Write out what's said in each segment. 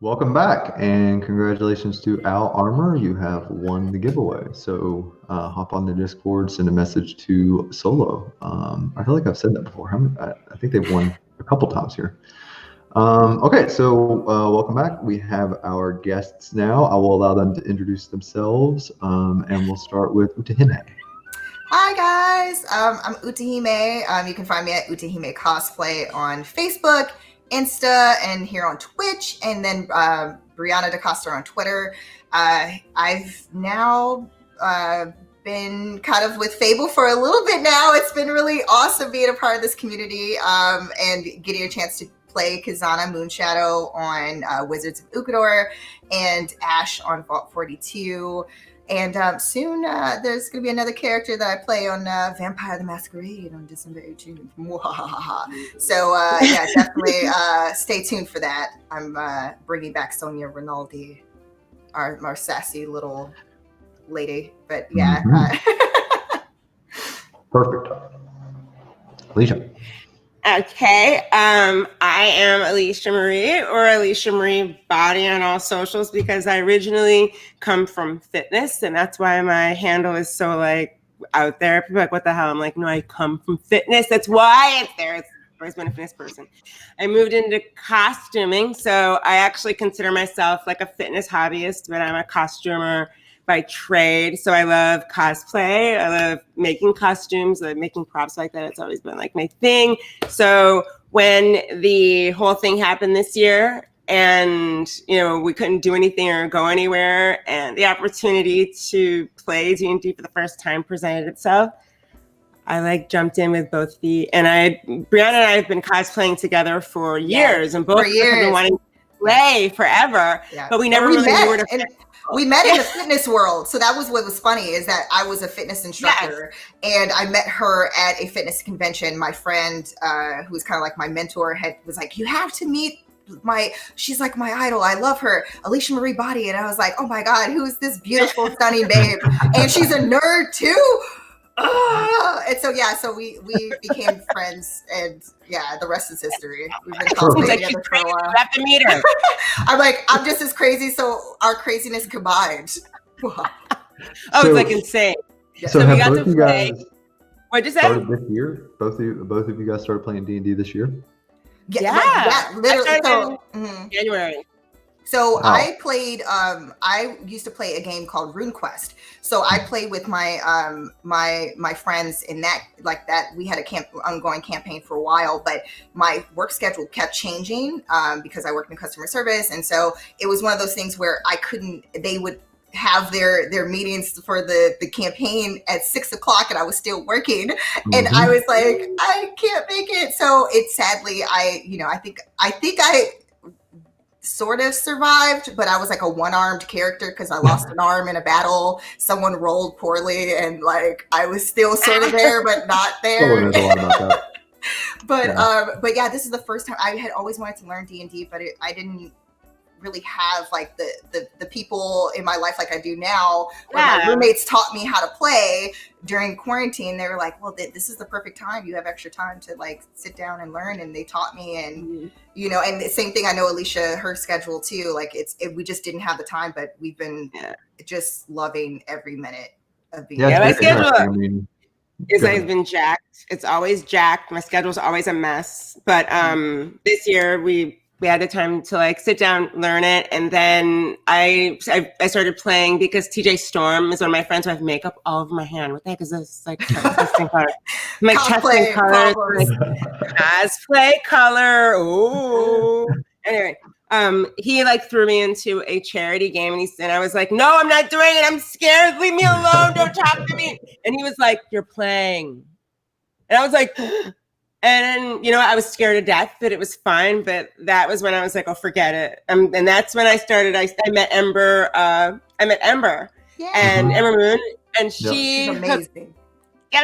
Welcome back, and congratulations to Al Armour. You have won the giveaway. So hop on the Discord, send a message to Solo. I feel like I've said that before. I think they've won a couple times here. Okay, so welcome back. We have our guests now. I will allow them to introduce themselves, and we'll start with Utahime. Hi guys, I'm Utahime. You can find me at Utahime Cosplay on Facebook, Insta, and here on Twitch, and then Brianna DeCosta on Twitter. I've now been kind of with Fable for a little bit now. It's been really awesome being a part of this community and getting a chance to play Kazana Moonshadow on Wizards of Ukador and Ash on Vault 42. And soon there's going to be another character that I play on Vampire the Masquerade on December 18th. So yeah, definitely stay tuned for that. I'm bringing back Sonia Rinaldi, our sassy little lady. But yeah. Perfect. Alicia. Okay, I am Alicia Marie, or Alicia Marie Body on all socials, because I originally come from fitness, and that's why my handle is so like out there. People are like, what the hell? I'm like, no, I come from fitness. That's why it's there. I've always been a fitness person. I moved into costuming, so I actually consider myself like a fitness hobbyist, but I'm a costumer by trade. So I love cosplay. I love making costumes, I love making props like that. It's always been like my thing. So when the whole thing happened this year and, we couldn't do anything or go anywhere, and the opportunity to play D&D for the first time presented itself, I jumped in with both feet. And Brianna and I have been cosplaying together for years, and both of us have been wanting to play forever, but we never really knew where to. We met in the fitness world. So that was what was funny, is that I was a fitness instructor and I met her at a fitness convention. My friend, who was kind of like my mentor, was like, you have to meet she's like my idol. I love her, Alicia Marie Body. And I was like, oh my God, who's this beautiful, stunning babe? And she's a nerd too. And so, yeah, so we became friends, and yeah, the rest is history. We've been cosplaying together for a while. You have to meet her. I'm like, I'm just as crazy, so our craziness combined. It's like insane. Yeah. So we got to play. What'd you say? Started this year? Both of you guys started playing D&D this year? Yeah, literally. So, January. So I played. I used to play a game called RuneQuest. So I played with my my friends in that. We had ongoing campaign for a while, but my work schedule kept changing because I worked in customer service, and so it was one of those things where I couldn't. They would have their meetings for the campaign at 6:00, and I was still working, and I was like, I can't make it. So sadly, I think I sort of survived, but I was like a one-armed character because I lost an arm in a battle. Someone rolled poorly, and I was still sort of there, but not there. But yeah, this is the first time. I had always wanted to learn D&D, but I didn't really have the people in my life like I do now, where my roommates taught me how to play during quarantine. They were like, well, this is the perfect time. You have extra time to sit down and learn, and they taught me. And and the same thing, I know Alicia, her schedule too, we just didn't have the time, but we've been just loving every minute of being my schedule it's been jacked. It's always jacked. My schedule's always a mess, but this year we had the time to sit down, learn it, and then I started playing because TJ Storm is one of my friends who have makeup all over my hand. What the heck is this? Testing color. I'm testing colors. Cosplay color. Ooh. Anyway, he threw me into a charity game, and I was like, no, I'm not doing it. I'm scared. Leave me alone. Don't talk to me. And he was like, you're playing. And I was like, and then, I was scared to death, but it was fine. But that was when I was like, oh, forget it. And that's when I started. I met Ember. And Ember Moon, and she's amazing.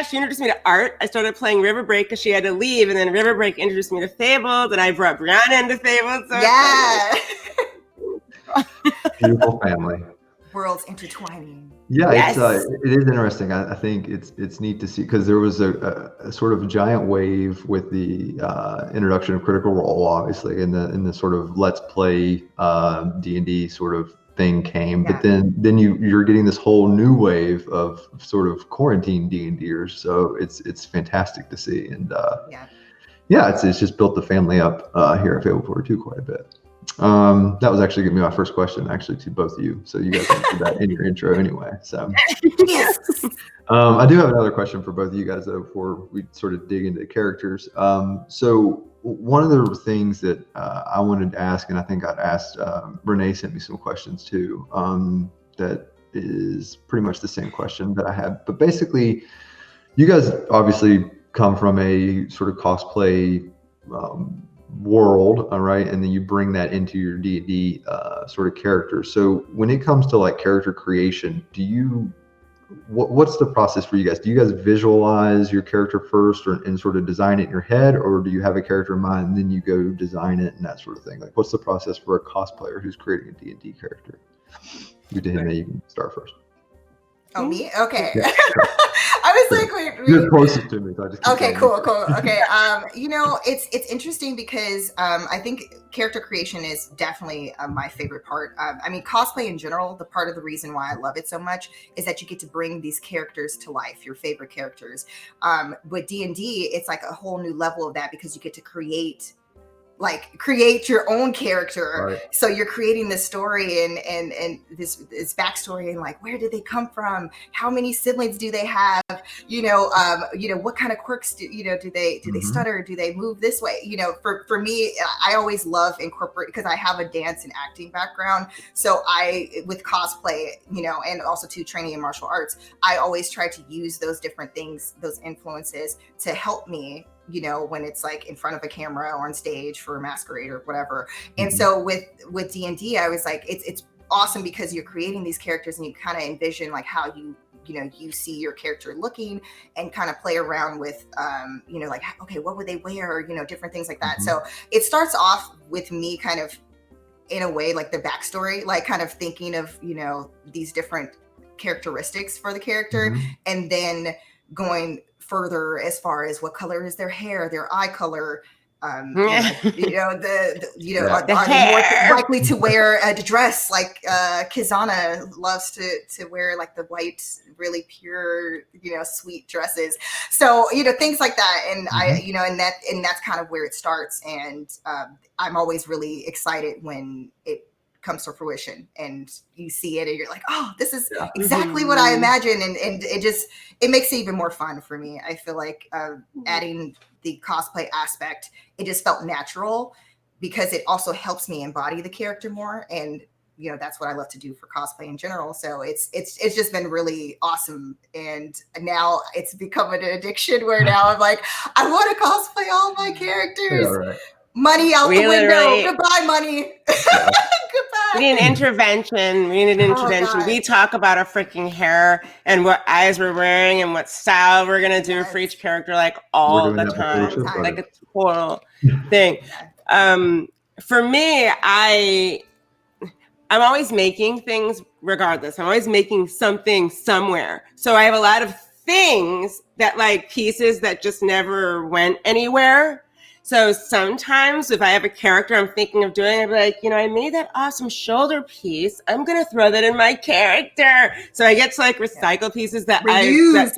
She introduced me to art. I started playing River Break because she had to leave, and then River Break introduced me to Fabled, and I brought Brianna into Fabled. So yeah. Beautiful family. worlds intertwining. Yeah, Yes. it is interesting. I think it's neat to see because there was a sort of giant wave with the introduction of Critical Role, obviously, in the sort of let's play D&D sort of thing came. Yeah. But then you're getting this whole new wave of sort of quarantine D&Ders. So it's fantastic to see, and yeah, it's just built the family up here at Fable 42 quite a bit. That was actually going to be my first question, actually, to both of you. So you guys answered that in your intro anyway. So Yes. I do have another question for both of you guys, though, before we sort of dig into the characters. So one of the things that I wanted to ask, and I think I'd asked, Renee sent me some questions too, that is pretty much the same question that I had. But basically, you guys obviously come from a sort of cosplay world, all right, and then you bring that into your D&D sort of character. So when it comes to like character creation, what's the process for you guys? Do you guys visualize your character first and sort of design it in your head, or do you have a character in mind and then you go design it and that sort of thing? Like, what's the process for a cosplayer who's creating a D&D character? Utahime, you can start first. Oh, me? Okay. Yeah. I was like, wait. You're closest to me, so I just keep Okay, going. cool. Okay. It's interesting because I think character creation is definitely my favorite part. I mean, cosplay in general, the part of the reason why I love it so much is that you get to bring these characters to life, your favorite characters. With D&D, it's like a whole new level of that because you get to create your own character. Right. So you're creating this story and this backstory and like, where did they come from? How many siblings do they have? What kind of quirks do they stutter? Do they move this way? For me, I always love incorporate because I have a dance and acting background. So with cosplay, and also too training in martial arts, I always try to use those different things, those influences to help me when it's like in front of a camera or on stage for a masquerade or whatever. And so with D&D, I was like, it's awesome because you're creating these characters and you kind of envision like how you see your character looking and kind of play around with, like, okay, what would they wear? Different things like that. Mm-hmm. So it starts off with me kind of in a way, like the backstory, like kind of thinking of, these different characteristics for the character, and then going further as far as what color is their hair, their eye color, are they more likely to wear a dress like Kizana loves to wear like the white, really pure, sweet dresses. So things like that, and and that's kind of where it starts. And I'm always really excited when it comes to fruition and you see it and you're like, oh, this is exactly what I imagined, and it makes it even more fun for me. I feel like adding the cosplay aspect, it just felt natural because it also helps me embody the character more, and that's what I love to do for cosplay in general. So it's just been really awesome, and now it's become an addiction where now I'm like, I want to cosplay all my characters. Yeah, right. Money out the window. Goodbye, money. Goodbye. We need an intervention. God. We talk about our freaking hair and what eyes we're wearing and what style we're going to do for each character, like all the time. Like a total thing. For me, I'm always making things regardless. I'm always making something somewhere. So I have a lot of things that like pieces that just never went anywhere. So sometimes if I have a character I'm thinking of doing, I'd be like, I made that awesome shoulder piece. I'm going to throw that in my character. So I get to like recycle pieces that reuse,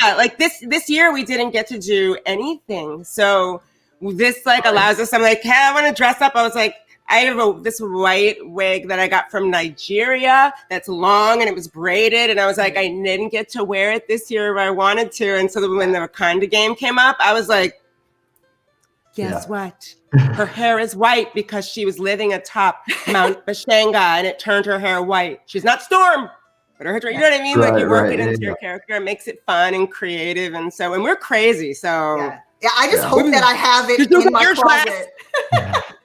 like this year we didn't get to do anything. So this like allows us, I'm like, hey, I want to dress up. I was like, I have this white wig that I got from Nigeria that's long and it was braided. And I was like, I didn't get to wear it this year if I wanted to. And so when the Wakanda game came up, I was like, guess what? Her hair is white because she was living atop Mount Bashanga and it turned her hair white. She's not Storm, but her, you know what I mean? Like you work it into your character, it makes it fun and creative. And we're crazy. So yeah, I just hope that I have it in my closet.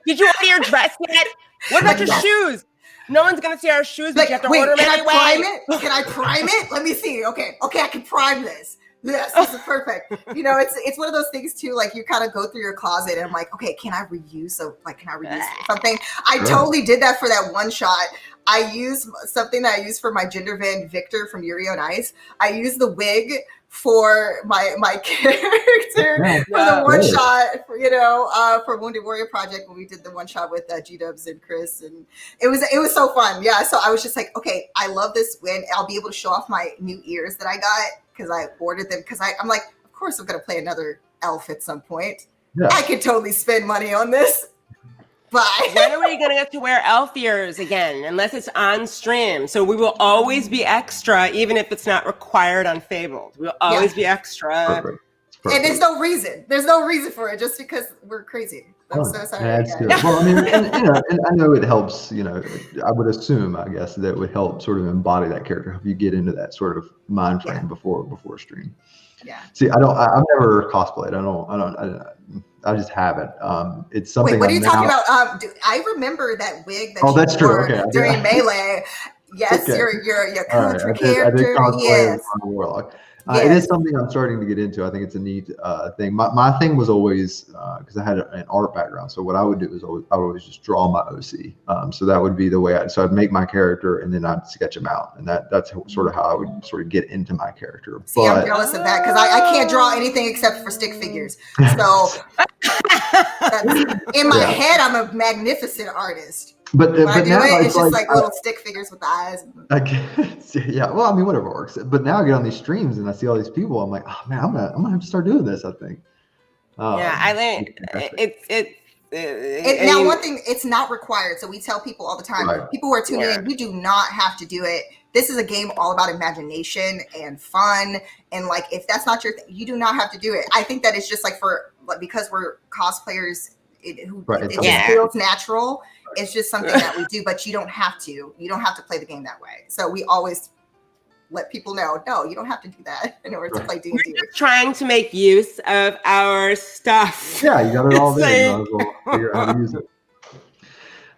Did you order your dress yet? What about your shoes? No one's gonna see our shoes, but you have to order them anyway. Can I prime it? Let me see. Okay, I can prime this. Yes, this is perfect. You know, it's one of those things too. Like you kind of go through your closet and I'm like, okay, can I reuse something? I totally did that for that one shot. I used something that I used for my gender bend Victor from Yuri on Ice. I used the wig for my character for the one shot for Wounded Warrior Project when we did the one shot with G-Dubs and Chris, and it was so fun. Yeah, so I was just like, okay, I love this win. I'll be able to show off my new ears that I got because I ordered them because I'm like, of course I'm gonna play another elf at some point. Yeah. I could totally spend money on this. Bye. When are we going to get to wear elf ears again? Unless it's on stream. So we will always be extra, even if it's not required on Fabled. We'll always be extra. Perfect. And there's no reason. There's no reason for it, just because we're crazy. I'm so sorry. That's good. Well, I mean, and I know it helps. I would assume, I guess, that would help sort of embody that character, help you get into that sort of mind frame before stream. Yeah. See, I've never cosplayed. I just haven't. It's something. Wait, what are you talking about? Dude, I remember that wig that that's true. Okay. During Melee. Yes, okay. your country character. Yes. Warlock. It is something I'm starting to get into. I think it's a neat thing. My thing was always because I had an art background. So what I would do is I would always just draw my OC. So that would be the way I'd make my character and then I'd sketch him out, and that's sort of how I would sort of get into my character. See, I'm jealous of that because I can't draw anything except for stick figures. So in my head, I'm a magnificent artist. But now it's just like little stick figures with the eyes. Yeah, well, I mean, whatever works. But now I get on these streams and I see all these people. I'm like, oh man, I'm gonna have to start doing this, I think. I think now one thing, it's not required. So we tell people all the time, people who are tuning in, you do not have to do it. This is a game all about imagination and fun. And like, if that's not your thing, you do not have to do it. I think that it's just like because we're cosplayers, it just feels natural. It's just something that we do, but you don't have to. You don't have to play the game that way. So we always let people know, no, you don't have to do that in order to play D&D. We're just trying to make use of our stuff. Yeah, you got it all there. You might as well figure out how to use it.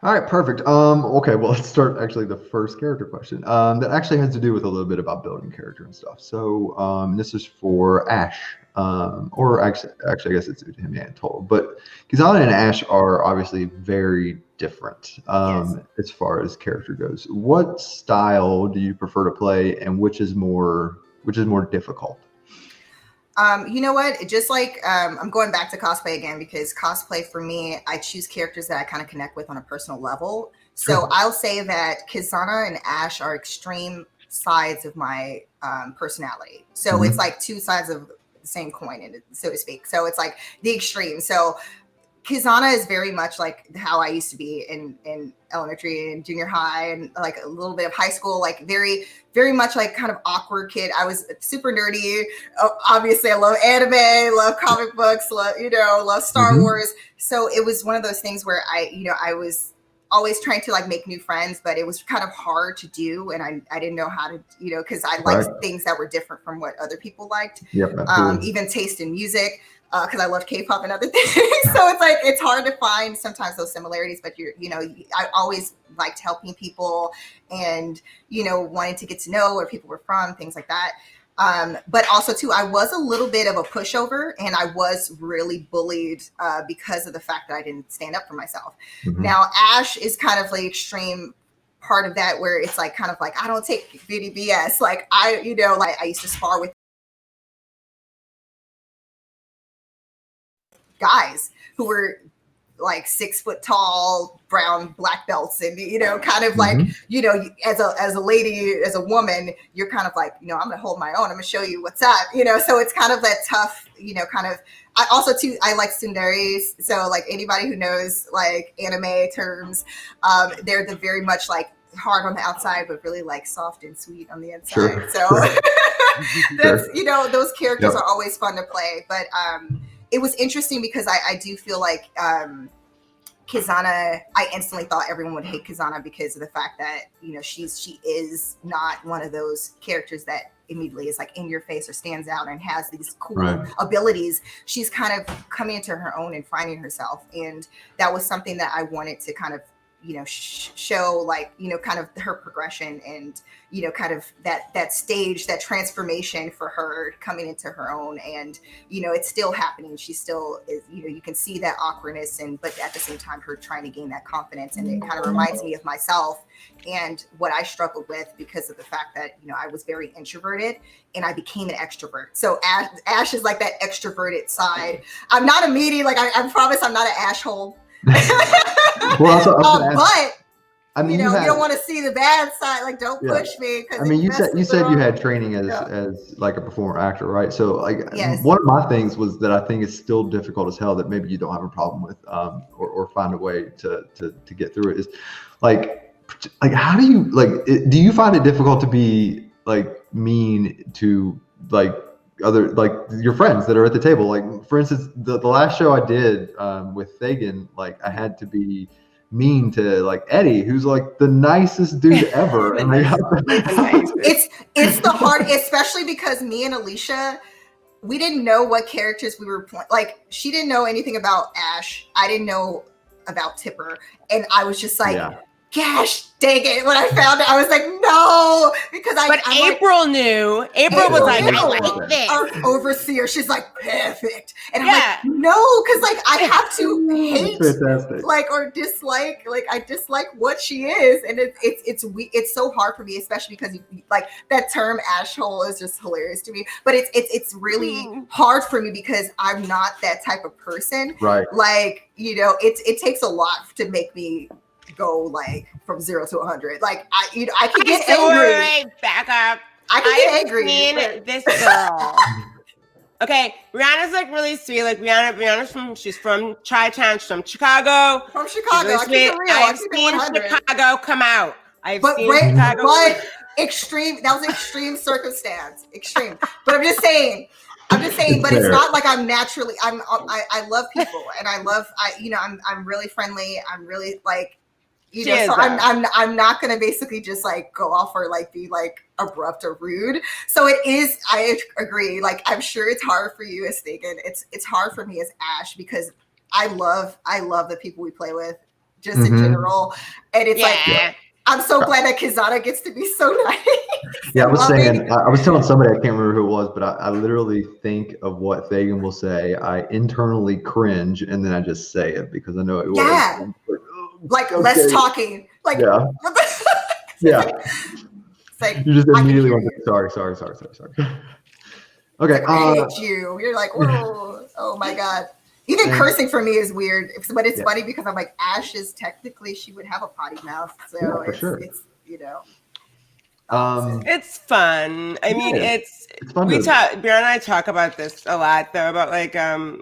All right, perfect. Okay, well, let's start actually the first character question. That actually has to do with a little bit about building character and stuff. So this is for Ash. Or actually, I guess it's Utahime and Toll. But Kizana and Ash are obviously very different as far as character goes. What style do you prefer to play, and which is more difficult? You know what? Just like I'm going back to cosplay again, because cosplay for me, I choose characters that I kind of connect with on a personal level. So I'll say that Kizana and Ash are extreme sides of my personality. So it's like two sides of the same coin, so to speak. So it's like the extreme. So Kizana is very much like how I used to be in elementary and junior high and like a little bit of high school, like very, very much like kind of awkward kid. I was super nerdy. Obviously I love anime, love comic books, love Star Wars. So it was one of those things where I was always trying to like make new friends, but it was kind of hard to do. And I didn't know how to, cause I liked things that were different from what other people liked. Yep, even taste in music. Because I love K-pop and other things, so it's like it's hard to find sometimes those similarities. But I always liked helping people, and wanting to get to know where people were from, things like that. But also too, I was a little bit of a pushover, and I was really bullied because of the fact that I didn't stand up for myself. Now Ash is kind of the extreme part of that, where it's like kind of like I don't take beauty BS. Like I used to spar with guys who were like 6 foot tall, brown black belts, and kind of like as a lady, as a woman, you're kind of like I'm gonna hold my own. I'm gonna show you what's up. So it's kind of that tough. Kind of. I also too I like tsunderes. So like anybody who knows like anime terms, they're the very much like hard on the outside, but really like soft and sweet on the inside. Sure. So that's those characters are always fun to play, but it was interesting because I do feel like Kizana, I instantly thought everyone would hate Kizana because of the fact that, she is not one of those characters that immediately is like in your face or stands out and has these cool abilities. She's kind of coming into her own and finding herself. And that was something that I wanted to kind of, show like, kind of her progression and, kind of that stage, that transformation for her coming into her own. And, it's still happening. She still is, you can see that awkwardness but at the same time, her trying to gain that confidence. And it kind of reminds me of myself and what I struggled with because of the fact that, I was very introverted and I became an extrovert. So Ash is like that extroverted side. I'm not a meaty, like I promise I'm not an Ash hole. Well, but I mean, you don't want to see the bad side. Like, don't push me. I mean, you said you had training as like a performer actor, right? So like one of my things was that I think it's still difficult as hell that maybe you don't have a problem with, or find a way to get through it is like how do you do you find it difficult to be like mean to like other, like your friends that are at the table? Like for instance, the last show I did with Thagan, like I had to be mean to like Eddie, who's like the nicest dude ever. And it's the hard, especially because me and Alicia, we didn't know what characters we were playing. Like she didn't know anything about Ash. I didn't know about Tipper. And I was just like, gosh, dang it. When I found it, I was like, no, because April knew. April was like, I like this. Our overseer, she's like, perfect. And I'm like, no, because like I have to hate, like, or dislike, like I dislike what she is, and it's so hard for me, especially because like that term asshole is just hilarious to me. But it's really hard for me because I'm not that type of person. Right. Like it takes a lot to make me go like from 0 to 100. Like I can get angry. Wait, back up. I can get angry. Seen this girl. Okay, Rihanna's like really sweet. Like she's from Chi-Town, she's from Chicago. From Chicago. Really sweet. I've seen Chicago come out. Chicago. But extreme. That was extreme circumstance. Extreme. But I'm just saying. But it's not like I'm naturally. I love people, and I'm really friendly. I'm really like. So I'm not gonna basically just like go off or like be like abrupt or rude. So it is. I agree. Like I'm sure it's hard for you as Thagan. It's hard for me as Ash because I love the people we play with, just in general. And it's like I'm so glad that Kizana gets to be so nice. Yeah, I was telling somebody, I can't remember who it was, but I literally think of what Thagan will say. I internally cringe and then I just say it because I know it will. Yeah. Like less talking. Like yeah. It's like you just immediately want to sorry. Okay. I hate you. You're like, whoa, oh my God. Even cursing for me is weird. But it's funny because I'm like, Ash is technically she would have a potty mouth. So it's it's fun. I mean, it's fun. Brianna and I talk about this a lot though, about like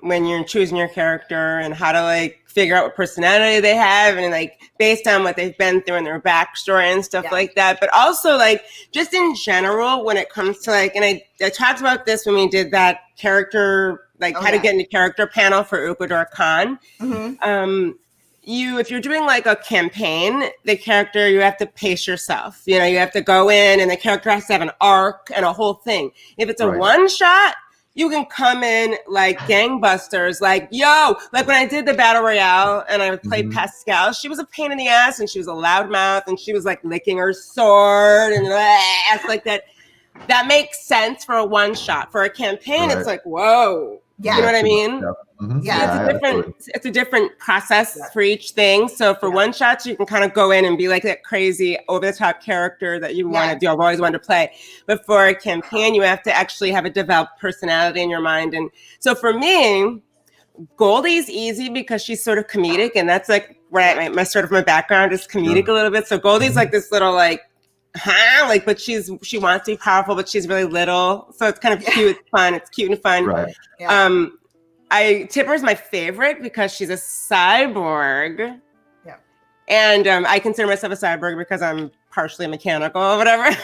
when you're choosing your character and how to like figure out what personality they have and like based on what they've been through and their backstory and stuff like that. But also like just in general when it comes to like, and I talked about this when we did that character, like how to get into character panel for Upador Khan. Mm-hmm. If you're doing like a campaign, the character, you have to pace yourself. You have to go in and the character has to have an arc and a whole thing. If it's a one shot, you can come in like gangbusters, like, yo, like when I did the Battle Royale and I played Pascal, she was a pain in the ass and she was a loudmouth and she was like licking her sword and like that. That makes sense for a one shot. For a campaign, it's like, whoa. Yeah. You know what I mean? Yeah. It's a different process for each thing. So for one shots, you can kind of go in and be like that crazy over the top character that you want to do. I've always wanted to play. But for a campaign, you have to actually have a developed personality in your mind. And so for me, Goldie's easy because she's sort of comedic, and that's like where my sort of my background is comedic a little bit. So Goldie's like this little like, but she wants to be powerful, but she's really little. So it's kind of cute. It's fun. It's cute and fun. Right. Yeah. Tipper's my favorite because she's a cyborg. Yeah. And I consider myself a cyborg because I'm partially mechanical or whatever.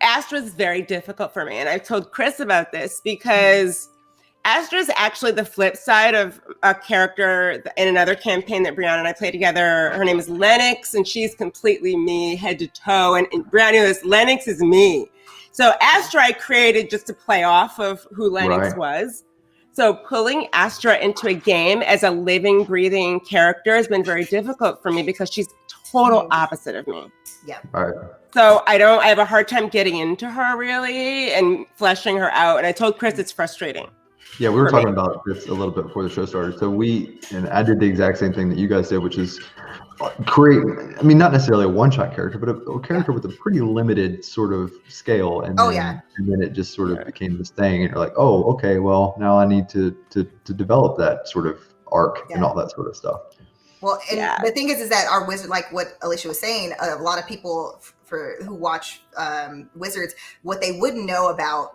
Astra's very difficult for me. And I've told Chris about this because Astra's actually the flip side of a character in another campaign that Brianna and I play together. Her name is Lennox, and she's completely me, head to toe. And Brianna knows Lennox is me. So Astra I created just to play off of who Lennox was. So pulling Astra into a game as a living, breathing character has been very difficult for me because she's total opposite of me. Yeah. Right. So I have a hard time getting into her really and fleshing her out. And I told Chris it's frustrating. Yeah, we were talking about this a little bit before the show started. So and I did the exact same thing that you guys did, which is create, I mean, not necessarily a one-shot character, but a character with a pretty limited sort of scale. And then it just sort of became this thing. And you're like, oh, okay, well, now I need to develop that sort of arc and all that sort of stuff. Well, and the thing is that our wizard, like what Alicia was saying, a lot of people who watch Wizards, what they wouldn't know about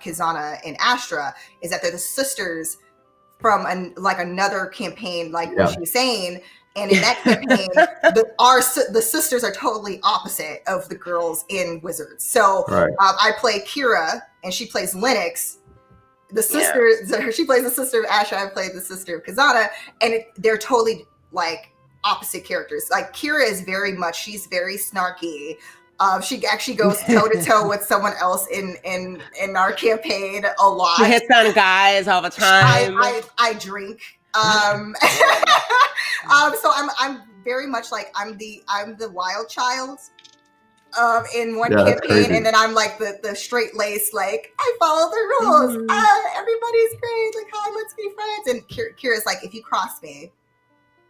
Kizana and Astra is that they're the sisters from another campaign, like what she was saying. And in that campaign, the sisters are totally opposite of the girls in Wizards. So I play Kira, and she plays Lennox. The sister, she plays the sister of Asha. I play the sister of Kizana, and they're totally like opposite characters. Like Kira is she's very snarky. She actually goes toe to toe with someone else in our campain a lot. She hits on guys all the time. I drink. So I'm very much like I'm the wild child in one campaign, and then I'm like the straight lace, like I follow the rules. Everybody's great. Like, hi, let's be friends. And Kira's like, if you cross me,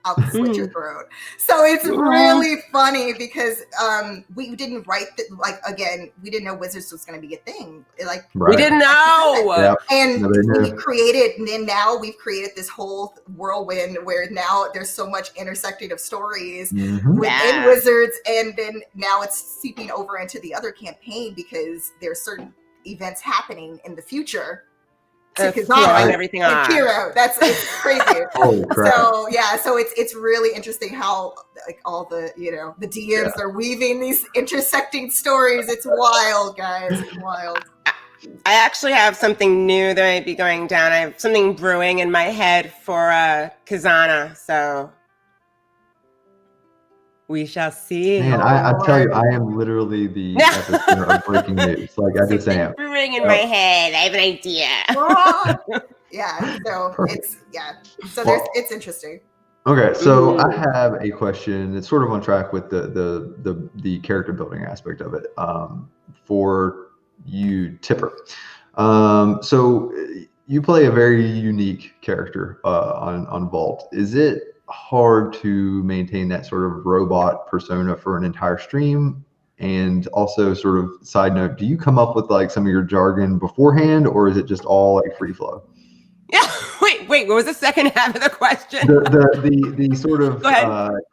I'll slit your throat. So it's really funny because we didn't write we didn't know Wizards was going to be a thing. We didn't know. And we created, and then now we've created this whole whirlwind where now there's so much intersecting of stories within Wizards, and then now it's seeping over into the other campaign because there's certain events happening in the future. Throwing everything on. Kira, it's crazy. Oh, crap. So it's really interesting how like all the the DMs are weaving these intersecting stories. It's wild, guys. It's wild. I actually have something new that might be going down. I have something brewing in my head for Kizana, so we shall see. Man, I tell you, I am literally the epicenter of breaking news. Like I just am. Brewing in my head. I have an idea. So it's interesting. Okay, so I have a question. It's sort of on track with the character building aspect of it. For you, Tipper. So you play a very unique character on Vault. Is it hard to maintain that sort of robot persona for an entire stream? And also, sort of side note, do you come up with like some of your jargon beforehand, or is it just all like free flow? Yeah. Wait. What was the second half of the question? The sort of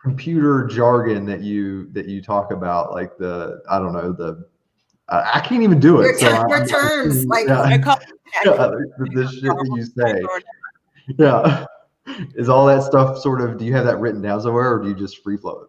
computer jargon that you talk about, like I can't even do it. Your terms, like the shit that you say. Yeah. Is all that stuff sort of, do you have that written down somewhere, or do you just free flow it?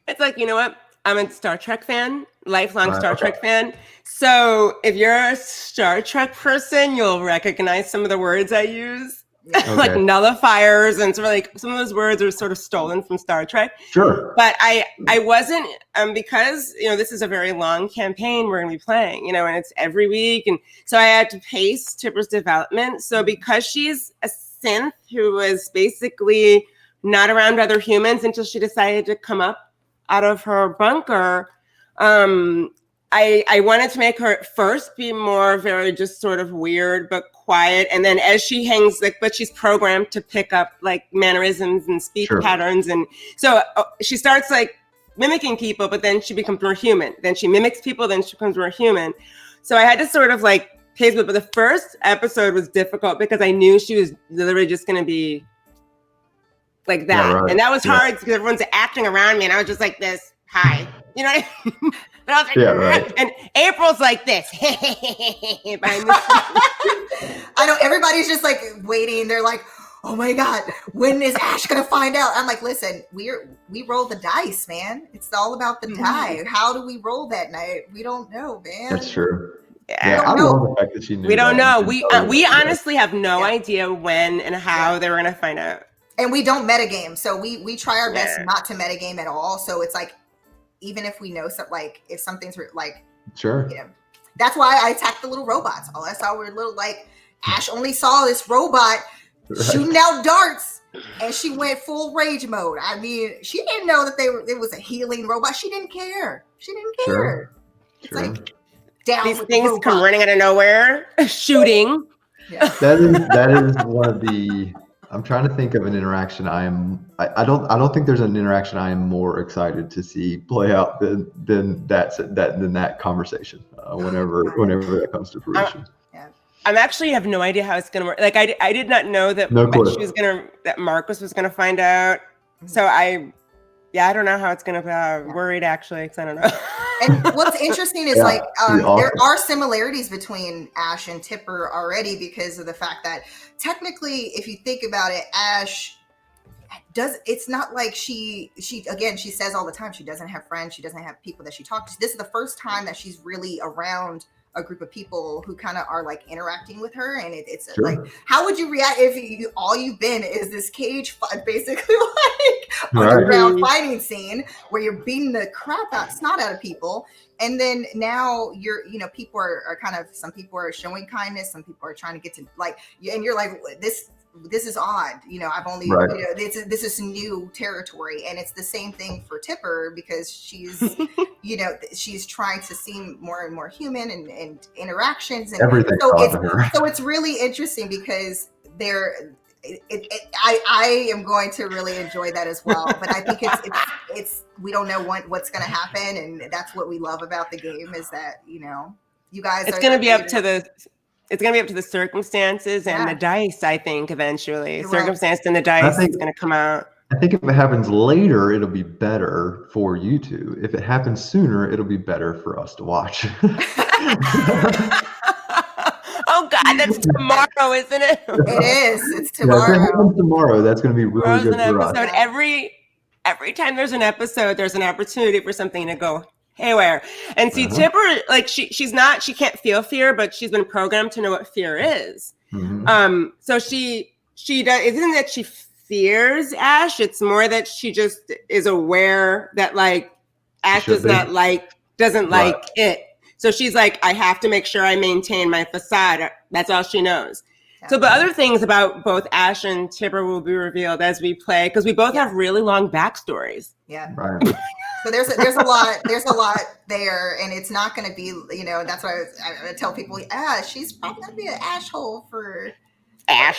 It's like, you know what? I'm a Star Trek fan, lifelong Star Trek fan. So if you're a Star Trek person, you'll recognize some of the words I use, like nullifiers, and sort of like some of those words are sort of stolen from Star Trek. Sure. But I wasn't, because, this is a very long campaign we're going to be playing, and it's every week. And so I had to pace Tipper's development. So because she's a synth who was basically not around other humans until she decided to come up out of her bunker, I wanted to make her at first be more very just sort of weird but quiet, and then as she hangs, but she's programmed to pick up like mannerisms and speech patterns, and so she starts like mimicking people, but then she becomes more human. Then she mimics people, then she becomes more human. So I had to sort of like pace it, but the first episode was difficult because I knew she was literally just going to be like that, and that was hard because everyone's acting around me, and I was just like this, hi, you know what I mean? And I was like, and April's like this. I know everybody's just like waiting. They're like, oh my God, when is Ash gonna find out? I'm like, listen, we roll the dice, man. It's all about the die. How do we roll that night? We don't know, man. That's true. Yeah, I love the fact that she knew. We don't know. We honestly have no idea when and how they were gonna find out. And we don't metagame, so we try our best not to metagame at all. So it's like, even if we know something, like if something's like, sure, that's why I attacked the little robots. Oh, that's how we're little like Ash only saw this robot shooting out darts, and she went full rage mode. I mean, she didn't know that it was a healing robot. She didn't care. Sure. It's like down These with things the come robot. running out of nowhere, shooting. Yeah. That is one of the. I'm trying to think of an interaction. I don't think there's an interaction I am more excited to see play out than that conversation. Whenever that comes to fruition. I'm actually have no idea how it's gonna work. Like I did not know that that Marcus was gonna find out. So I don't know how it's gonna worried actually, because I don't know. And what's interesting is there are similarities between Ash and Tipper already, because of the fact that technically, if you think about it, Ash it's not like she says all the time she doesn't have friends, she doesn't have people that she talks to. This is the first time that she's really around a group of people who kind of are like interacting with her, and it's Sure. like, how would you react if all you've been is this cage fight, basically, like underground fighting scene where you're beating the snot out of people, and then now people are kind of, some people are showing kindness, some people are trying to get to like, and you're like, this is odd. I've only, this is new territory. And it's the same thing for Tipper, because she's, she's trying to seem more and more human and interactions. And everything. So it's really interesting, because I am going to really enjoy that as well. But I think it's we don't know what's going to happen. And that's what we love about the game, is that, you guys it's going to be up to the circumstances and the dice, I think, eventually. Circumstance and the dice is going to come out. I think if it happens later, it'll be better for you two. If it happens sooner, it'll be better for us to watch. Oh, God, that's tomorrow, isn't it? It is. It's tomorrow. If it happens tomorrow, that's going to be really good for us. Every time there's an episode, there's an opportunity for something to go haywire. And see, Tipper, like she can't feel fear, but she's been programmed to know what fear is. Mm-hmm. So she does. It isn't that she fears Ash; it's more that she just is aware that like Ash doesn't like it. So she's like, I have to make sure I maintain my facade. That's all she knows. So, but other things about both Ash and Tipper will be revealed as we play, because we both have really long backstories. Yeah. Right. So there's a lot there, and it's not going to be, that's why I tell people, she's probably going to be an asshole for a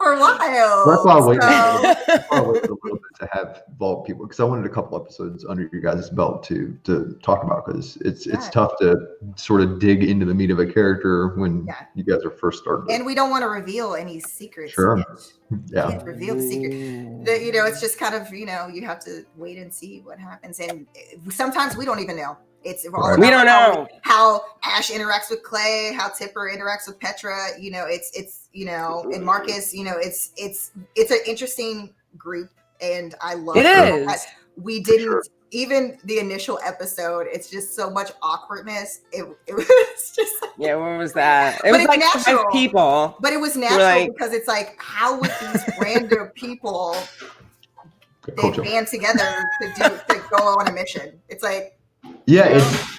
while. That's why I waited a little bit to have Vault people, because I wanted a couple episodes under your guys' belt to talk about, because it's tough to sort of dig into the meat of a character when you guys are first starting. And we don't want to reveal any secrets. Sure. Yeah. Can't reveal the secret. It's just kind of, you have to wait and see what happens. And sometimes we don't even know. It's all about we don't know how Ash interacts with Clay, how Tipper interacts with Petra. It's and Marcus. It's an interesting group, and I love it. We didn't even the initial episode. It's just so much awkwardness. It was just what was that? It was like natural. 5 people, but it was natural because it's like, how would these random people band together to go on a mission? It's like. Yeah,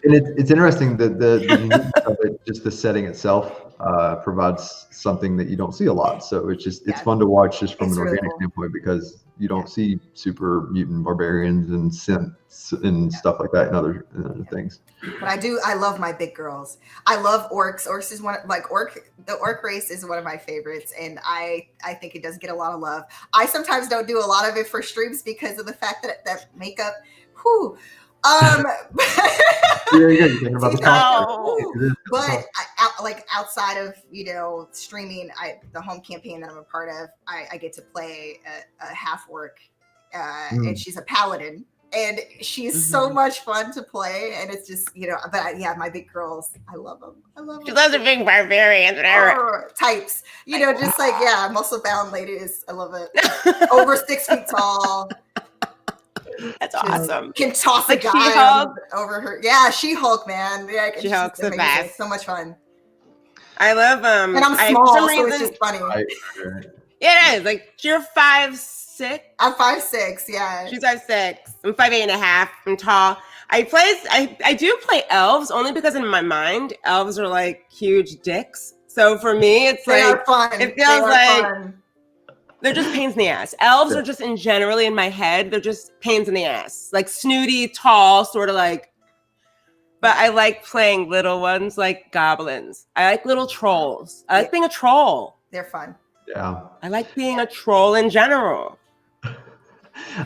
it's interesting that the uniqueness of it, just the setting itself provides something that you don't see a lot. So it's fun to watch just from an organic standpoint, because you don't see super mutant barbarians and synths and stuff like that and other things. But I love my big girls. I love orcs. Orcs is the orc race is one of my favorites, and I think it does get a lot of love. I sometimes don't do a lot of it for streams because of the fact that makeup, but outside of streaming, the home campaign that I'm a part of, I get to play a half orc, and she's a paladin, and she's so much fun to play, and it's just but my big girls, I love them. She loves the big barbarians types, just like muscle bound ladies. I love it. Over 6 feet tall. That's awesome. Can toss a guy over her. Yeah, She-Hulk, man. Yeah, She-Hulk's the best. So much fun. I love and I'm small, so it's just funny. Yeah, it is. Like, you're 5'6". I'm 5'6". Yeah. She's 5'6". I'm 5'8.5". I'm tall. I do play elves only because in my mind elves are like huge dicks. So for me, it's They like are fun. it They feels are like fun. they're just pains in the ass. Elves are just generally in my head, they're just pains in the ass. Like snooty, tall, sort of like. But I like playing little ones like goblins. I like little trolls. I like being a troll. They're fun. Yeah. I like being a troll in general.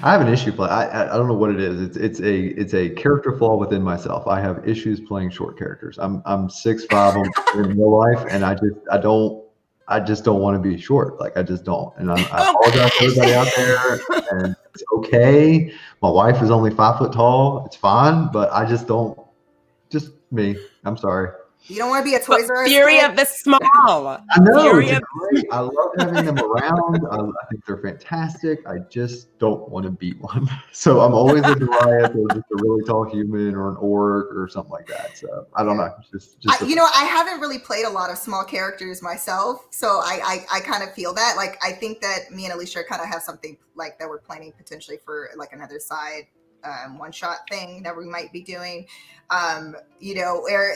I have an issue play. I don't know what it is. It's a character flaw within myself. I have issues playing short characters. I'm 6'5" in real life, and I just don't want to be short. Like I just don't. And I apologize to everybody out there. And it's okay. My wife is only 5 foot tall. It's fine, but I just don't. Just me. I'm sorry. You don't want to be a Toys R Us Fury kid? of the small. I know. Fury It's of- great. I love having them around. I think they're fantastic. I just don't want to beat one. So I'm always a Goliath or just a really tall human or an orc or something like that. So I don't know. I haven't really played a lot of small characters myself, so I kind of feel that. Like I think that me and Alicia kind of have something like that we're planning potentially for like another side one shot thing that we might be doing. Where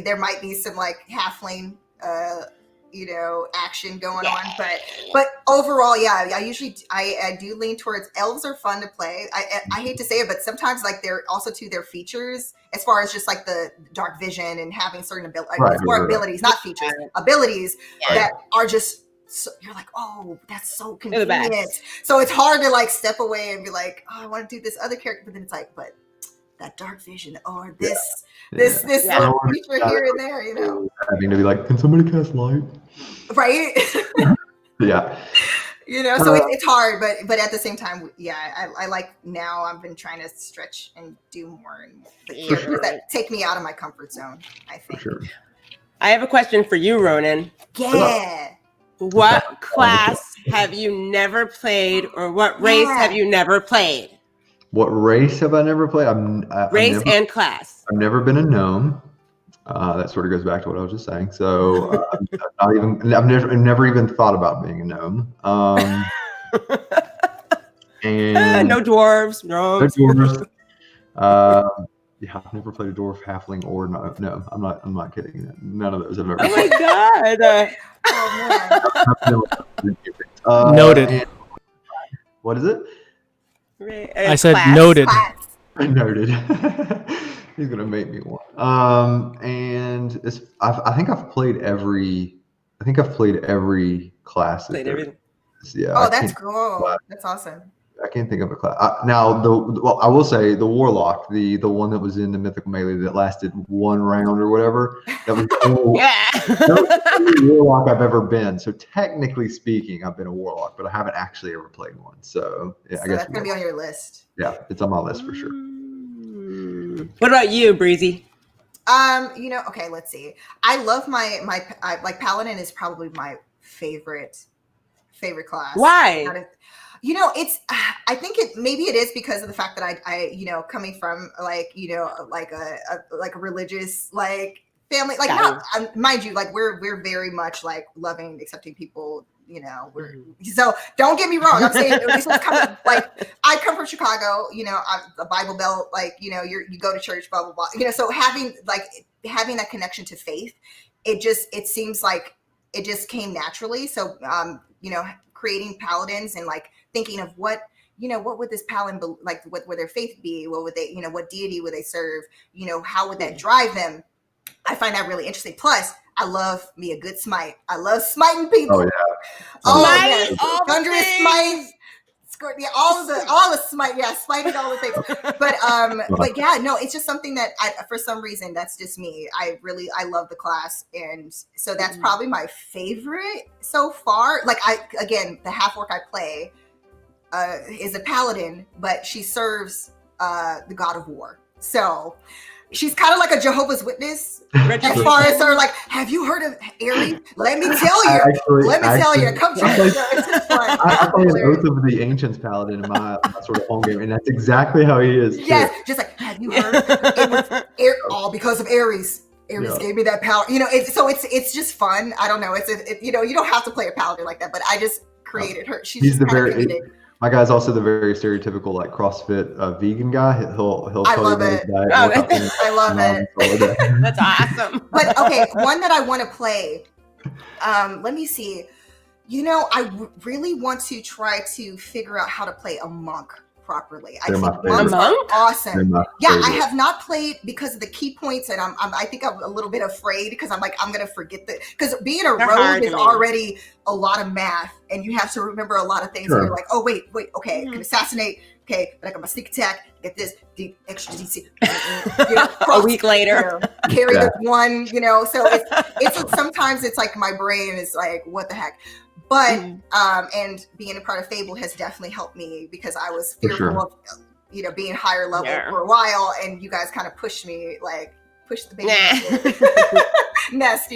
there might be some like halfling action going on, but overall, I do lean towards elves are fun to play. I hate to say it, but sometimes like they're also to their features as far as just like the dark vision and having certain abilities, not features, abilities that are just. So you're like, oh, that's so convenient. So it's hard to like step away and be like, oh, I want to do this other character, but then it's like, but that dark vision or this little feature here and there, Having to be like, can somebody cast light? Right? Yeah. So it's hard, but at the same time, I like now I've been trying to stretch and do more and characters that take me out of my comfort zone, I think. For sure. I have a question for you, Ronan. Yeah. What class have you never played, or what race have you never played? What race have I never played? Race and class. I've never been a gnome. That sort of goes back to what I was just saying. So I've never even thought about being a gnome. And no dwarves, no dwarves. I've never played a dwarf, halfling, or no. I'm not kidding. None of those have ever. Oh my god. Noted. What is it? I said noted. Noted. He's gonna make me one. And I think I've played every class. Played everything. Yeah. Oh, that's cool. That's awesome. I can't think of a class. Now, I will say the warlock, the one that was in the mythical melee that lasted one round or whatever. That was that was the only warlock I've ever been. So technically speaking, I've been a warlock, but I haven't actually ever played one. So I guess that's gonna be on your list. Yeah, it's on my list for sure. What about you, Breezy? Okay, let's see. I love my like paladin is probably my favorite class. Why? I think maybe it is because of the fact that I coming from like a religious like family, like not mind you, like we're very much like loving, accepting people. So don't get me wrong. I'm saying this is coming, like I come from Chicago. The Bible Belt. Like you go to church, blah blah blah. So having that connection to faith, it seems like it just came naturally. So creating paladins and like thinking of what would this paladin like? What would their faith be? What would they what deity would they serve? How would that drive them? I find that really interesting. Plus, I love me a good smite. I love smiting people. Oh yeah. Thunderous smite. All the smite. Yeah, smiting all the things. But yeah, no, it's just something that for some reason that's just me. I love the class, and so that's probably my favorite so far. Like the half orc I play is a paladin, but she serves the god of war. So she's kind of like a Jehovah's Witness as far as her, like, have you heard of Aries? Let me tell you. Tell you. Come check it out. It's just fun. I play an Oath of the Ancients paladin in my sort of home game, and that's exactly how he is. Yes, just like, have you heard? It was all because of Aries. Aries gave me that power. It's just fun. I don't know. You don't have to play a paladin like that, but I just created her. He's the very. My guy's also the very stereotypical like CrossFit vegan guy. He'll tell you about his diet. I love it. That's awesome. But okay, one that I want to play Let me see. You know, I really want to try to figure out how to play a monk properly. I think monks are awesome. Yeah, I have not played because of the key points, and I think I'm a little bit afraid because I'm like, I'm gonna forget because being a rogue is already a lot of math, and you have to remember a lot of things. And you're like, oh wait, okay, I can assassinate. Okay, but I got my sneak attack. Get this extra DC. A week later, carry the one. So it's sometimes it's like my brain is like, what the heck. But and being a part of Fable has definitely helped me because I was fearful of being higher level for a while, and you guys kind of pushed me, like push the baby nest,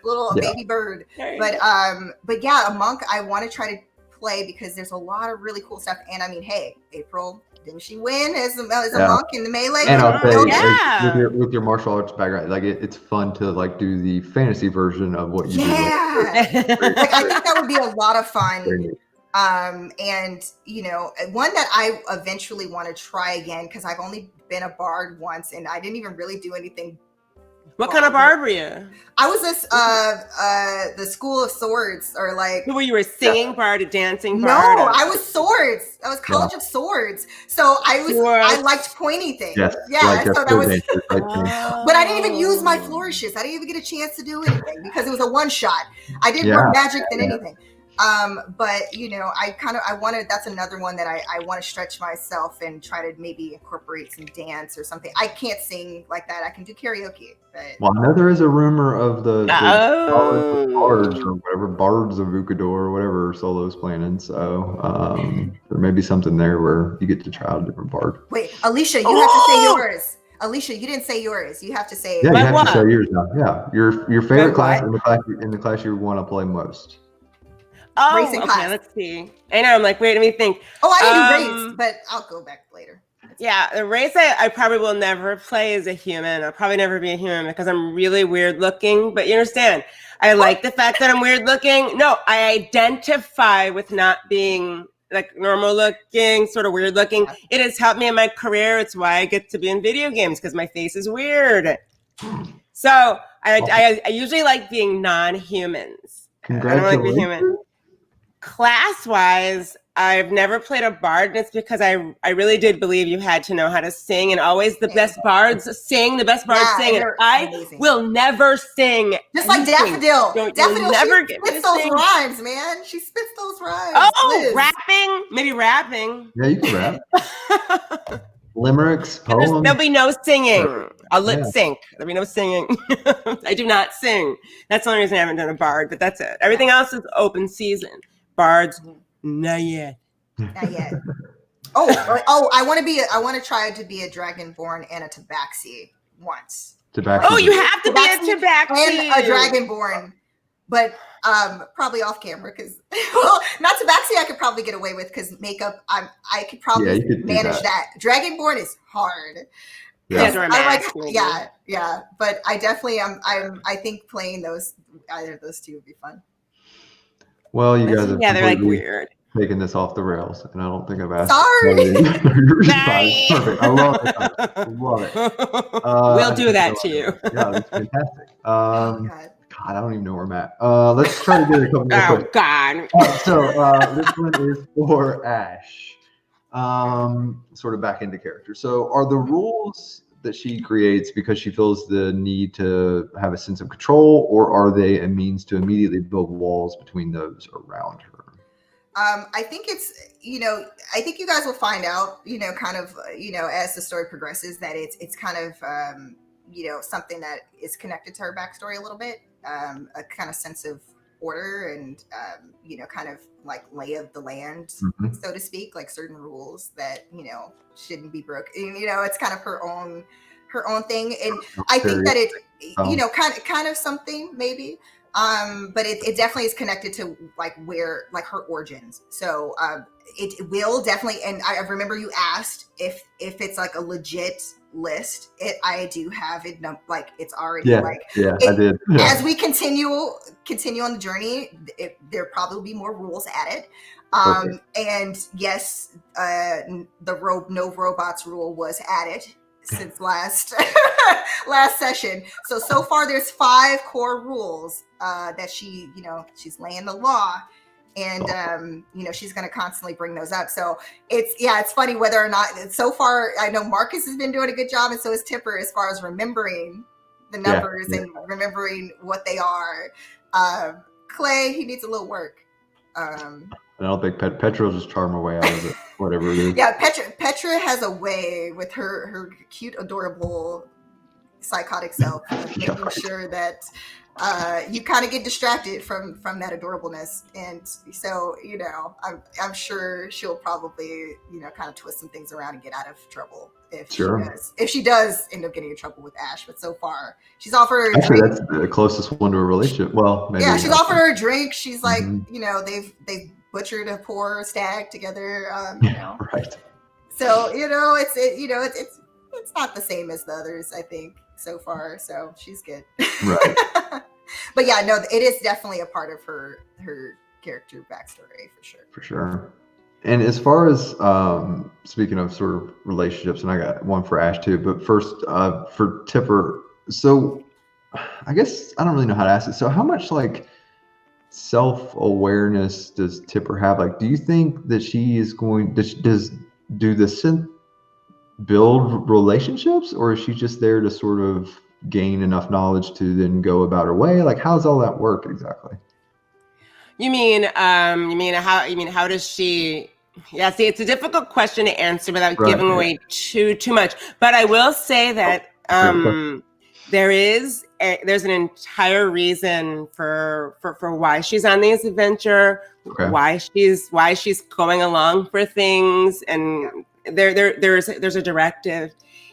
little baby bird. But yeah, a monk I want to try to play because there's a lot of really cool stuff. And I mean, hey, April, didn't she win as a monk in the melee? And I'll say, with your martial arts background, like it's fun to like do the fantasy version of what you do. Like I think that would be a lot of fun. And one that I eventually want to try again because I've only been a bard once and I didn't even really do anything. What kind of bard were you? I was the School of Swords, or like. Were you a singing bard, a dancing bard? No, I was swords. I was College of Swords. So I liked pointy things. Yes, so that was. But I didn't even use my flourishes. I didn't even get a chance to do anything because it was a one shot. I did more magic than anything. But that's another one that I want to stretch myself and try to maybe incorporate some dance or something. I can't sing like that. I can do karaoke. But I know there is a rumor of the bards or whatever, Bards of Ukador or whatever Solo's planning. So there may be something there where you get to try out a different bard. Wait, Alicia, you have to say yours. Alicia, you didn't say yours. You have to say. Yeah, you have to say yours now. Yeah, your favorite class in the class you want to play most. Oh, racing class. Let's see. I know. I'm like, wait, let me think. Oh, I didn't race, but I'll go back later. Yeah, the race I probably will never play as a human. I'll probably never be a human because I'm really weird looking. But you understand, I like the fact that I'm weird looking. No, I identify with not being like normal looking, sort of weird looking. Yeah. It has helped me in my career. It's why I get to be in video games because my face is weird. So I usually like being non-humans. Congratulations. I don't like being human. Class-wise, I've never played a bard, and it's because I really did believe you had to know how to sing, and always the best bards sing, and I will never sing. Just like Daffodil. Daffodil spits those rhymes, man. She spits those rhymes. Oh, Liz. Rapping? Maybe rapping. Yeah, you can rap. Limericks, poems. There'll be no singing. I'll lip sync. There'll be no singing. I do not sing. That's the only reason I haven't done a bard, but that's it. Everything else is open season. Bards, not yet. Not yet. I want to try to be a dragonborn and a tabaxi once. Tabaxi. Oh, you have to be a tabaxi and a dragonborn, but probably off camera because not tabaxi. I could probably get away with because makeup. I could probably manage that. Dragonborn is hard. Yeah. But I definitely I think playing either of those two would be fun. Well, you guys have they're like weird. Taking this off the rails, and I don't think I've asked. Sorry. Perfect. I love it. We'll do that to you. Yeah, that's fantastic. God, I don't even know where I'm at. Let's try to get a couple more questions. God. So this one is for Ash. Sort of back into character. So are the rules that she creates because she feels the need to have a sense of control, or are they a means to immediately build walls between those around her? I think it's, I think you guys will find out, kind of, as the story progresses, that it's kind of, something that is connected to her backstory a little bit, a kind of sense of order and, kind of like lay of the land, so to speak, like certain rules that, shouldn't be broken. It's kind of her own thing. And I think that it, kind of something maybe. But it definitely is connected to where her origins. So it will definitely, and I remember you asked if it's like a legit list. I do have it it's already I did. Yeah. As we continue on the journey, there probably will be more rules added. And yes, the no robots rule was added. since last last session. So far there's 5 core rules that she, she's laying the law, and she's going to constantly bring those up. So it's funny whether or not, so far I know Marcus has been doing a good job, and so is Tipper, as far as remembering the numbers and remembering what they are. Clay, he needs a little work. I don't think Petra will just charm her way out of it, whatever it is. Yeah, Petra has a way with her cute, adorable, psychotic self of making sure that you kind of get distracted from that adorableness. And so, I'm sure she'll probably, kind of twist some things around and get out of trouble if she does end up getting in trouble with Ash. But so far, she's offered her a drink. That's the closest one to a relationship. Well, maybe. Yeah, she's offered her a drink. She's like, they've butchered a poor stag together. Right. So it's not the same as the others, I think, so far. So she's good. Right. But yeah, no, it is definitely a part of her character backstory for sure. For sure. And as far as speaking of sort of relationships, and I got one for Ash too, but first for Tipper. So I guess I don't really know how to ask it. So how much self-awareness does Tipper have? Do you think that she is do the synth build relationships, or is she just there to sort of gain enough knowledge to then go about her way? How does all that work exactly? You mean how does she? Yeah, see, it's a difficult question to answer without giving away too much. But I will say that there's an entire reason for why she's on this adventure, why she's going along for things, and there's a directive.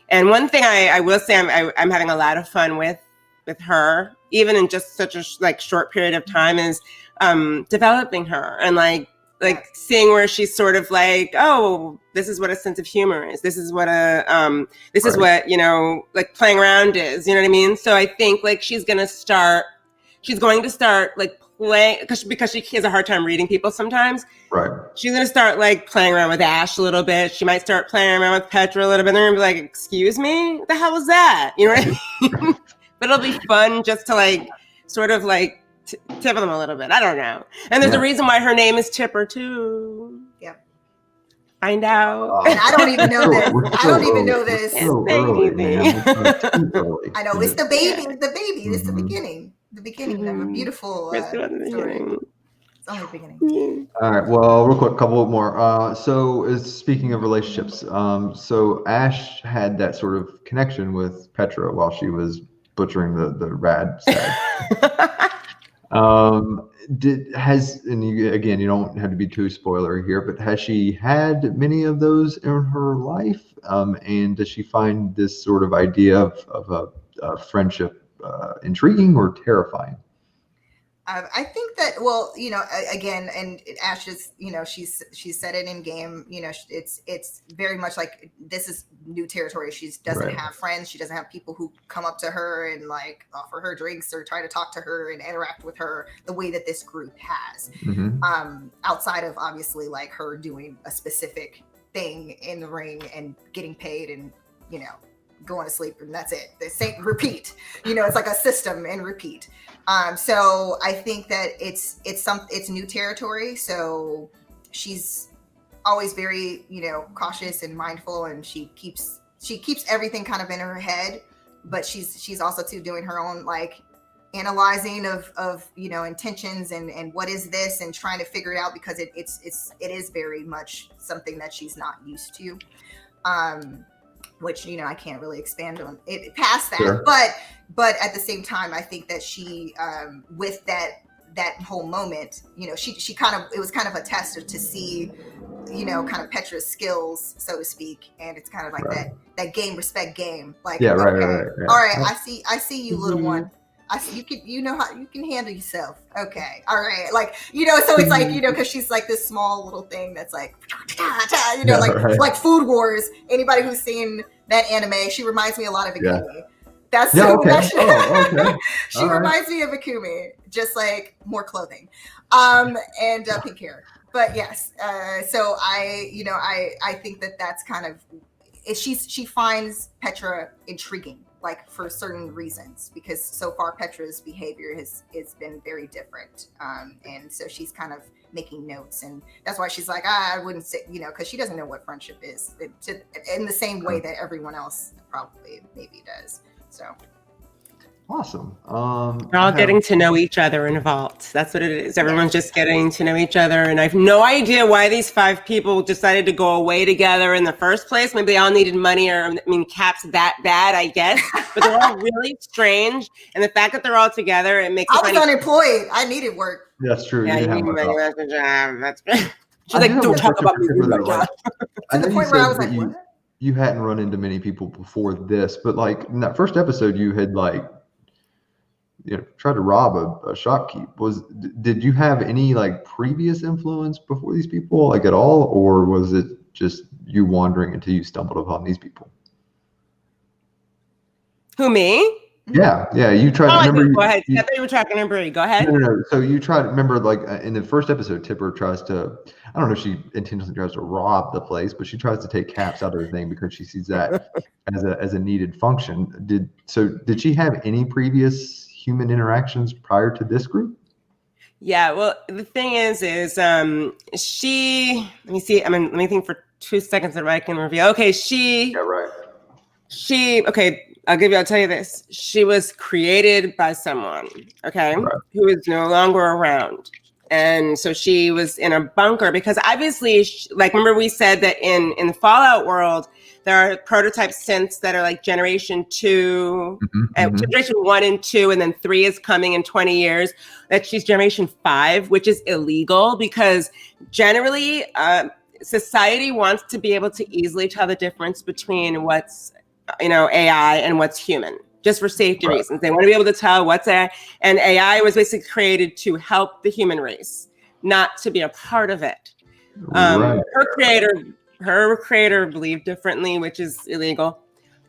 And one thing I will say I'm having a lot of fun with her, even in just such a short period of time, is developing her and seeing where she's sort of oh, this is what a sense of humor is. This is what is what, playing around is, you know what I mean? So I think she's going to start playing, because she has a hard time reading people sometimes. Right. She's going to start playing around with Ash a little bit. She might start playing around with Petra a little bit. And they're going to be excuse me? What the hell was that? You know what I mean? But it'll be fun just to sort of tip them a little bit. I don't know. And there's a reason why her name is Tipper too. Yep. Find out. And I don't even know this. I don't even know this. So early, man. I know it's the baby. It's the baby. It's the beginning. The beginning of a beautiful story. It's only the beginning. All right. Well, real quick, couple more. So, speaking of relationships, so Ash had that sort of connection with Petra while she was butchering the rad stag. You don't have to be too spoilery here, but has she had many of those in her life? And does she find this sort of idea of a friendship intriguing or terrifying? I think that, well, again, and Ash is, she's said it in game, it's very much this is new territory. She doesn't have friends. She doesn't have people who come up to her and offer her drinks or try to talk to her and interact with her the way that this group has. Outside of obviously her doing a specific thing in the ring and getting paid and, going to sleep, and that's it. They say repeat. It's like a system and repeat. So I think that it's new territory. So she's always very, cautious and mindful, and she keeps everything kind of in her head, but she's also too doing her own analyzing of intentions and what is this, and trying to figure it out, because it is very much something that she's not used to. Which I can't really expand on it past that. Sure. But at the same time, I think that she with that whole moment, she kind of, it was kind of a test to see, kind of Petra's skills, so to speak, and it's kind of that game, respect game. Right. All right, I see you, little one. I see you can, how you can handle yourself. Okay. All right. So it's because she's this small little thing that's like Food Wars. Anybody who's seen that anime, she reminds me a lot of Akumi. Yeah. That's okay. She reminds me of Akumi, just more clothing, and pink hair. But yes, so I think that that's kind of, she finds Petra intriguing, like for certain reasons, because so far Petra's behavior has been very different, and so she's kind of making notes, and that's why she's like, I wouldn't say, because she doesn't know what friendship is, in the same way that everyone else probably maybe does. So awesome. We're all getting to know each other in a vault. That's what it is. Everyone's just getting to know each other. And I have no idea why these 5 people decided to go away together in the first place. Maybe they all needed money, or, Cap's that bad, I guess. But they're all really strange. And the fact that they're all together, it makes it I was unemployed. I needed work. That's true. Yeah, you need money. That's a job. That's good. She's like, don't talk about me. To the point where I was like, what? You hadn't run into many people before this, but like in that first episode, you had like, tried to rob a shopkeep. Did you have any like previous influence before these people, like at all, or was it just you wandering until you stumbled upon these people? Who, me? Yeah. You tried. Go ahead. I thought you were talking to Brie. Go ahead. No. So you tried. Remember, like in the first episode, Tipper tries to. I don't know if she intentionally tries to rob the place, but she tries to take caps out of the thing because she sees that as a needed function. Did she have any previous human interactions prior to this group? Yeah, well, the thing is she, let me see, let me think for 2 seconds that I can reveal. Okay, okay, I'll tell you this. She was created by someone, okay, who is no longer around. And so she was in a bunker because obviously, remember we said that in the Fallout world, there are prototype synths that are like generation 2, generation 1 and 2, and then 3 is coming in 20 years. That she's generation 5, which is illegal because generally society wants to be able to easily tell the difference between what's AI and what's human, just for safety reasons. They want to be able to tell what's AI, and AI was basically created to help the human race, not to be a part of it. Her creator believed differently, which is illegal.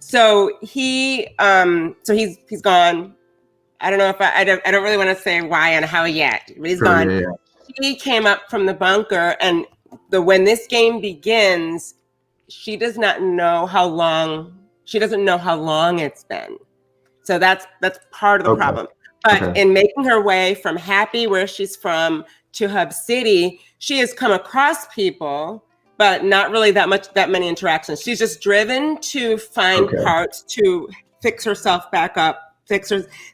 So he's gone. I don't know if I don't really want to say why and how yet, but he's gone. Yeah. She came up from the bunker, and when this game begins, she does not know how long. She doesn't know how long it's been. So that's part of the problem. But in making her way from Happy, where she's from, to Hub City, she has come across people, but not really that many interactions. She's just driven to find parts to fix herself back up,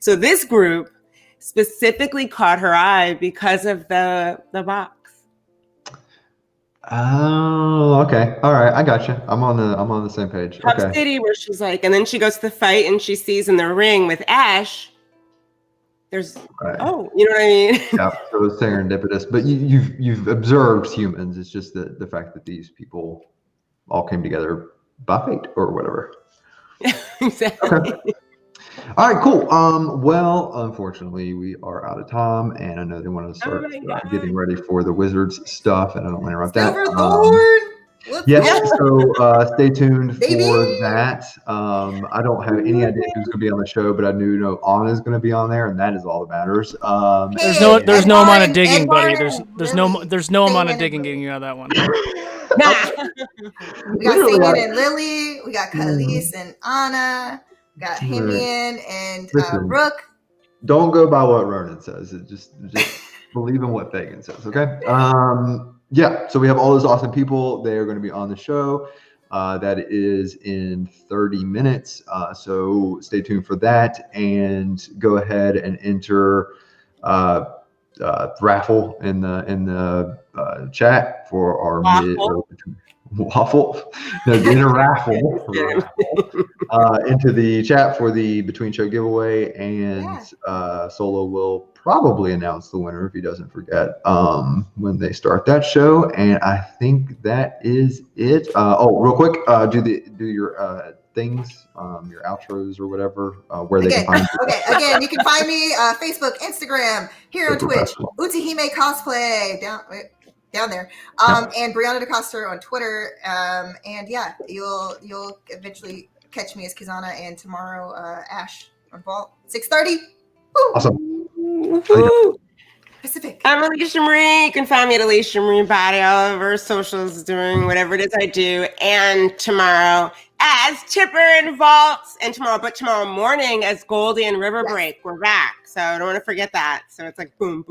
So this group specifically caught her eye because of the box. Oh, okay. All right. I got you. I'm on the same page. Hub City, where she's like, and then she goes to the fight and she sees in the ring with Ash, there's, you know what I mean? Yeah, so it's serendipitous. But you've observed humans. It's just the fact that these people all came together by fate or whatever. Exactly. Okay. All right, cool. Well, unfortunately, we are out of time, and I know they want to start getting ready for the Wizards stuff, and I don't want to interrupt that. Yes, so stay tuned for that. I don't have any idea who's going to be on the show, but I do know Anna's going to be on there, and that is all that matters. There's no amount of digging, buddy. There's no amount of digging getting you out of that one. We got Sagan and Lily. We got Khalees and Anna. We got Himian and Brooke. Don't go by what Ronan says. Just believe in what Fagan says. Okay. Yeah, so we have all those awesome people. They are going to be on the show. That is in 30 minutes. So stay tuned for that, and go ahead and enter raffle in the chat for our waffle. No, enter raffle into the chat for the Between Show giveaway, and Solo will probably announce the winner if he doesn't forget when they start that show. And I think that is it. Real quick, do your things, your outros or whatever, where they can find you. Okay, again, you can find me Facebook, Instagram, here on Twitch, Utahime Cosplay down there, and Brianna DeCosta on Twitter, and yeah, you'll eventually catch me as Kizana, and tomorrow Ash on Vault 6:30. Awesome. Pacific. I'm Alicia Marie. You can find me at Alicia Marie Body, all over socials, doing whatever it is I do. And tomorrow, as Chipper and Vaults, and tomorrow morning as Goldie and River Break. We're back. So I don't want to forget that. So it's like boom, boom.